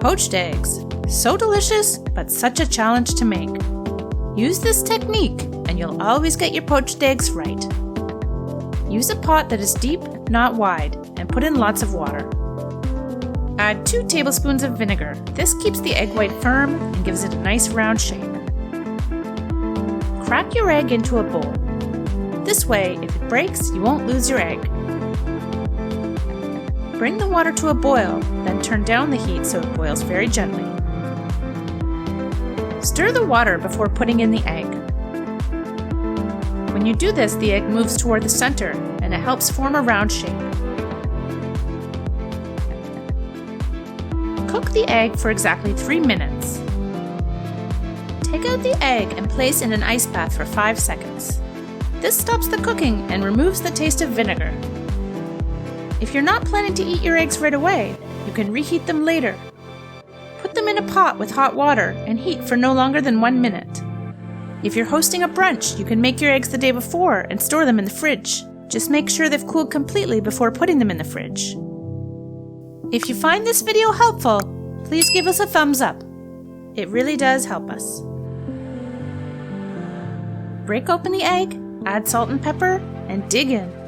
Poached eggs. So delicious, but such a challenge to make. Use this technique and you'll always get your poached eggs right. Use a pot that is deep, not wide, and put in lots of water. Add 2 tablespoons of vinegar. This keeps the egg white firm and gives it a nice round shape. Crack your egg into a bowl. This way, if it breaks, you won't lose your egg. Bring the water to a boil, then turn down the heat so it boils very gently. Stir the water before putting in the egg. When you do this, the egg moves toward the center and it helps form a round shape. Cook the egg for exactly 3 minutes. Take out the egg and place in an ice bath for 5 seconds. This stops the cooking and removes the taste of vinegar. If you're not planning to eat your eggs right away, you can reheat them later. Put them in a pot with hot water and heat for no longer than 1 minute. If you're hosting a brunch, you can make your eggs the day before and store them in the fridge. Just make sure they've cooled completely before putting them in the fridge. If you find this video helpful, please give us a thumbs up. It really does help us. Break open the egg, add salt and pepper, and dig in.